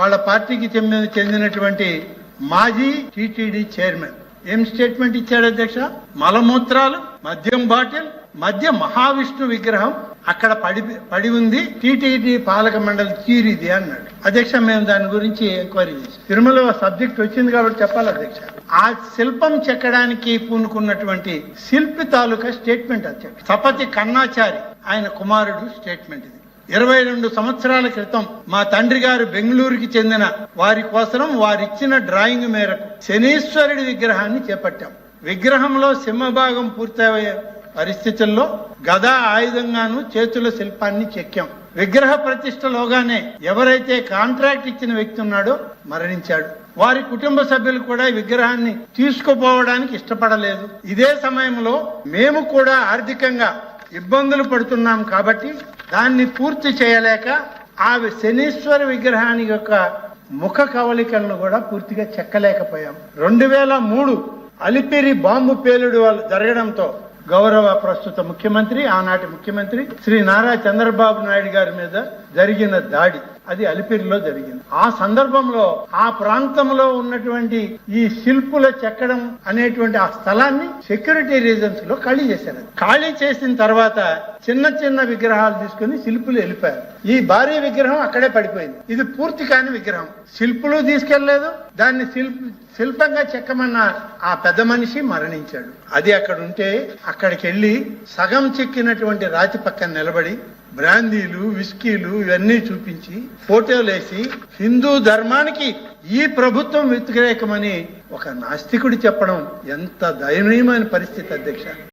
వాళ్ళ పార్టీకి చెందినటువంటి మాజీ టీటీడీ చైర్మన్ ఏం స్టేట్మెంట్ ఇచ్చాడు అధ్యక్ష? మలమూత్రాలు, మద్యం బాటిల్, మధ్య మహావిష్ణు విగ్రహం అక్కడ పడి ఉంది, టీటీడీ పాలక మండలి తీరిది అన్నాడు. అధ్యక్ష, మేము దాని గురించి ఎంక్వైరీ చేసి తిరుమల సబ్జెక్ట్ వచ్చింది కాబట్టి చెప్పాలి అధ్యక్ష. ఆ శిల్పం చెక్కడానికి పూనుకున్నటువంటి శిల్పి తాలూకా స్టేట్మెంట్ అధ్యక్ష. సపతి కన్నాచారి ఆయన కుమారుడు స్టేట్మెంట్ ఇది. 22 సంవత్సరాల క్రితం మా తండ్రి గారు బెంగళూరుకి చెందిన వారి కోసం వారిచ్చిన డ్రాయింగ్ మేరకు శనీశ్వరుడి విగ్రహాన్ని చేపట్టాం. విగ్రహంలో సింహభాగం పూర్తయ్యే పరిస్థితుల్లో గదా ఆయుధంగాను చేతుల శిల్పాన్ని చెక్కాం. విగ్రహ ప్రతిష్టలోగానే ఎవరైతే కాంట్రాక్ట్ ఇచ్చిన వ్యక్తి ఉన్నాడో మరణించాడు. వారి కుటుంబ సభ్యులు కూడా విగ్రహాన్ని తీసుకుపోవడానికి ఇష్టపడలేదు. ఇదే సమయంలో మేము కూడా ఆర్థికంగా ఇబ్బందులు పడుతున్నాం కాబట్టి దాన్ని పూర్తి చేయలేక ఆ శనీశ్వర విగ్రహాన్ని యొక్క ముఖ కవలికలను కూడా పూర్తిగా చెక్కలేకపోయాం. 2003 అలిపిరి బాంబు పేలుడు జరగడంతో గౌరవ ప్రస్తుత ముఖ్యమంత్రి, ఆనాటి ముఖ్యమంత్రి శ్రీ నారా చంద్రబాబు నాయుడు గారి మీద జరిగిన దాడి అది అలిపిరిలో జరిగింది. ఆ సందర్భంలో ఆ ప్రాంతంలో ఉన్నటువంటి ఈ శిల్పుల చెక్కడం అనేటువంటి ఆ స్థలాన్ని సెక్యూరిటీ రీజన్స్ లో ఖాళీ చేశారు. ఖాళీ చేసిన తర్వాత చిన్న చిన్న విగ్రహాలు తీసుకుని శిల్పులు వెళ్ళిపోయారు. ఈ భారీ విగ్రహం అక్కడే పడిపోయింది. ఇది పూర్తి కాని విగ్రహం. శిల్పులు తీసుకెళ్లలేదు. దాన్ని శిల్పంగా చెక్కమన్న ఆ పెద్ద మనిషి మరణించాడు. అది అక్కడ ఉంటే అక్కడికి వెళ్లి సగం చెక్కినటువంటి రాతి పక్కన నిలబడి బ్రాందీలు, విస్కీలు ఇవన్నీ చూపించి ఫోటోలు వేసి హిందూ ధర్మానికి ఈ ప్రభుత్వం వ్యతిరేకమని ఒక నాస్తికుడు చెప్పడం ఎంత దయనీయమైన పరిస్థితి అధ్యక్ష.